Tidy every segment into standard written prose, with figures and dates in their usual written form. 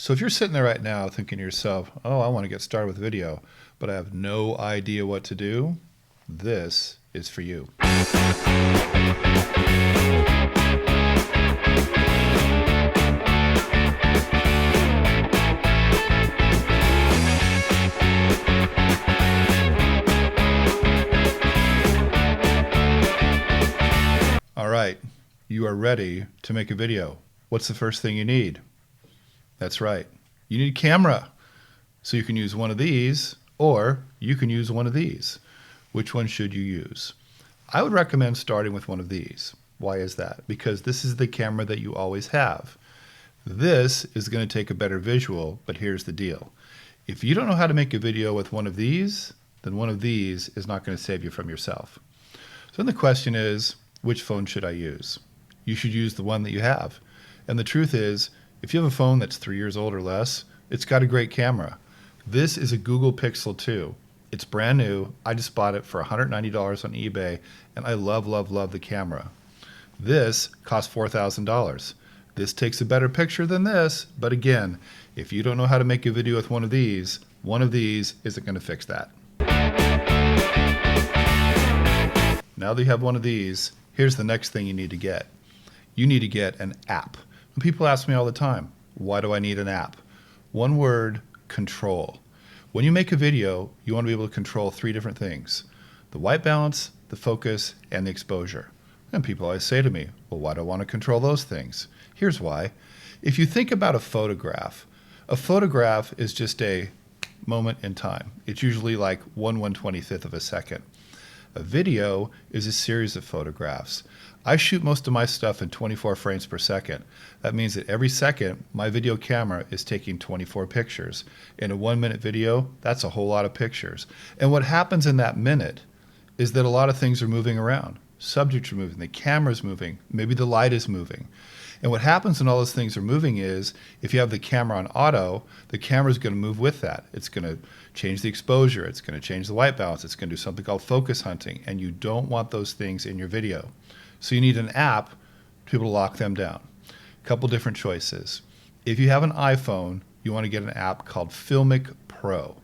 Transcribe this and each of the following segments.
So if you're sitting there right now thinking to yourself, oh, I want to get started with video, but I have no idea what to do, this is for you. All right, you are ready to make a video. What's the first thing you need? That's right, you need a camera. So you can use one of these, or you can use one of these. Which one should you use? I would recommend starting with one of these. Why is that? Because this is the camera that you always have. This is going to take a better visual, but here's the deal. If you don't know how to make a video with one of these, then one of these is not going to save you from yourself. So then the question is, which phone should I use? You should use the one that you have. And the truth is, if you have a phone that's 3 years old or less, it's got a great camera. This is a Google Pixel 2. It's brand new. I just bought it for $190 on eBay, and I love, love, love the camera. This costs $4,000. This takes a better picture than this, but again, if you don't know how to make a video with one of these isn't going to fix that. Now that you have one of these, here's the next thing you need to get. You need to get an app. And people ask me all the time, why do I need an app? One word, control. When you make a video, you want to be able to control 3 different things: the white balance, the focus, and the exposure. And people always say to me, well, why do I want to control those things? Here's why. If you think about a photograph is just a moment in time. It's usually like 1/125th of a second. A video is a series of photographs. I shoot most of my stuff in 24 frames per second. That means that every second, my video camera is taking 24 pictures. In a 1-minute video, that's a whole lot of pictures. And what happens in that minute is that a lot of things are moving around. Subjects are moving, the camera's moving, maybe the light is moving. And what happens when all those things are moving is, if you have the camera on auto, the camera's going to move with that. It's going to change the exposure, it's going to change the white balance, it's going to do something called focus hunting, and you don't want those things in your video. So you need an app to be able to lock them down. A couple different choices. If you have an iPhone, you want to get an app called Filmic Pro.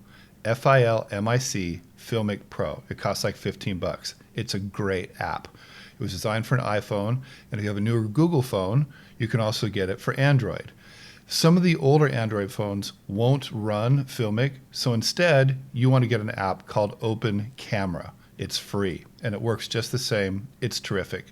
F-I-L-M-I-C, Filmic Pro. It costs like 15 bucks. It's a great app. It was designed for an iPhone, and if you have a newer Google phone, you can also get it for Android. Some of the older Android phones won't run Filmic, so instead, you want to get an app called Open Camera. It's free, and it works just the same. It's terrific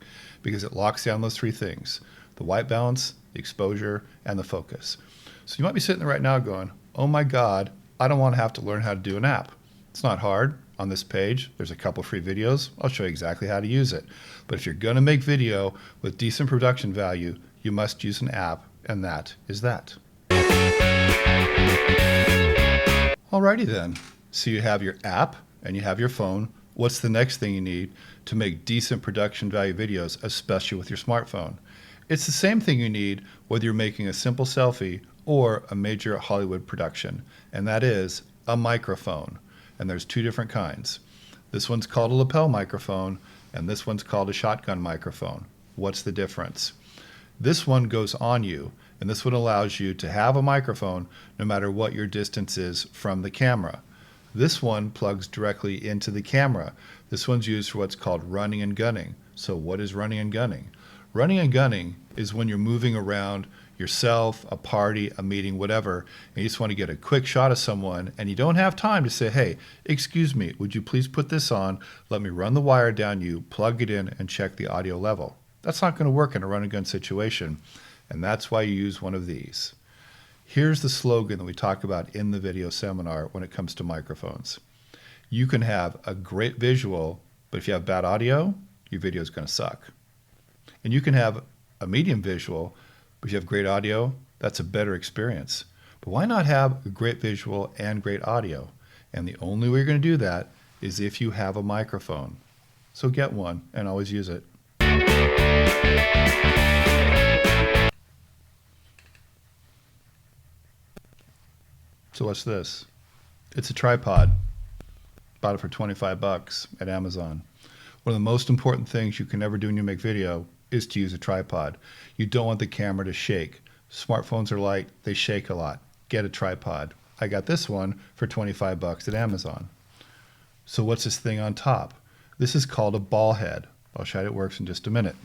because it locks down those 3 things: the white balance, the exposure, and the focus. So you might be sitting there right now going, oh my God, I don't want to have to learn how to do an app. It's not hard. On this page, there's a couple free videos. I'll show you exactly how to use it. But if you're going to make video with decent production value, you must use an app, and that is that. Alrighty then. So you have your app and you have your phone. What's the next thing you need to make decent production value videos, especially with your smartphone? It's the same thing you need whether you're making a simple selfie or a major Hollywood production, and that is a microphone. And there's 2 different kinds. This one's called a lapel microphone, and this one's called a shotgun microphone. What's the difference? This one goes on you, and this one allows you to have a microphone no matter what your distance is from the camera. This one plugs directly into the camera. This one's used for what's called running and gunning. So what is running and gunning? Running and gunning is when you're moving around yourself, a party, a meeting, whatever, and you just want to get a quick shot of someone, and you don't have time to say, hey, excuse me, would you please put this on? Let me run the wire down you, plug it in, and check the audio level. That's not going to work in a run and gun situation, and that's why you use one of these. Here's the slogan that we talk about in the video seminar when it comes to microphones. You can have a great visual, but if you have bad audio, your video is going to suck. And you can have a medium visual, but if you have great audio, that's a better experience. But why not have a great visual and great audio? And the only way you're going to do that is if you have a microphone. So get one and always use it. So what's this? It's a tripod. Bought it for 25 bucks at Amazon. One of the most important things you can ever do when you make video is to use a tripod. You don't want the camera to shake. Smartphones are light, they shake a lot. get a tripod. I got this one for 25 bucks at Amazon. So what's this thing on top? This is called a ball head. I'll show you how it works in just a minute.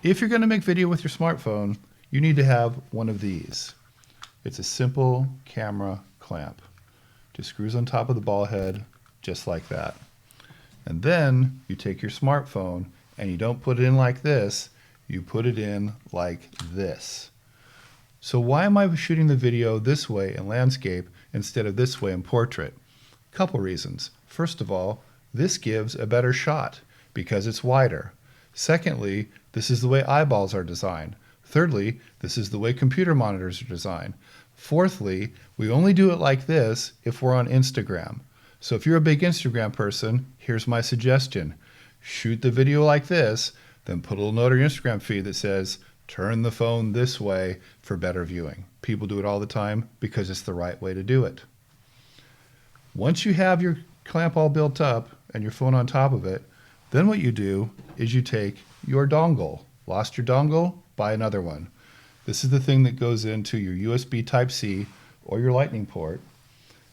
If you're going to make video with your smartphone, you need to have one of these. It's a simple camera clamp. Just screws on top of the ball head, just like that. And then you take your smartphone and you don't put it in like this, you put it in like this. So why am I shooting the video this way in landscape instead of this way in portrait? Couple reasons. First of all, this gives a better shot because it's wider. Secondly, this is the way eyeballs are designed. Thirdly, this is the way computer monitors are designed. Fourthly, we only do it like this if we're on Instagram. So if you're a big Instagram person, here's my suggestion. Shoot the video like this, then put a little note on your Instagram feed that says, turn the phone this way for better viewing. People do it all the time because it's the right way to do it. Once you have your clamp all built up and your phone on top of it, then what you do is you take your dongle. Lost your dongle? Buy another one. This is the thing that goes into your USB Type-C or your Lightning port.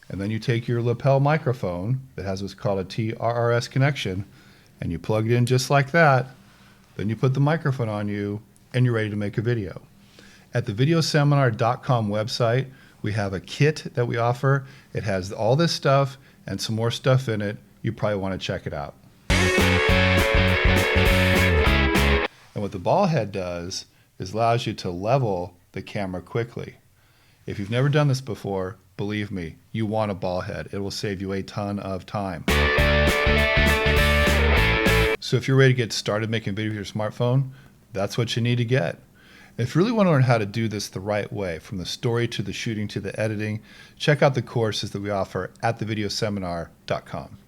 And then you take your lapel microphone that has what's called a TRRS connection and you plug it in just like that. Then you put the microphone on you and you're ready to make a video. At the TheVideoSeminar.com website, we have a kit that we offer. It has all this stuff and some more stuff in it. You probably want to check it out. And what the ball head does is allows you to level the camera quickly. If you've never done this before, believe me, you want a ball head. It will save you a ton of time. So if you're ready to get started making video with your smartphone, that's what you need to get. If you really want to learn how to do this the right way, from the story to the shooting to the editing, check out the courses that we offer at TheVideoSeminar.com.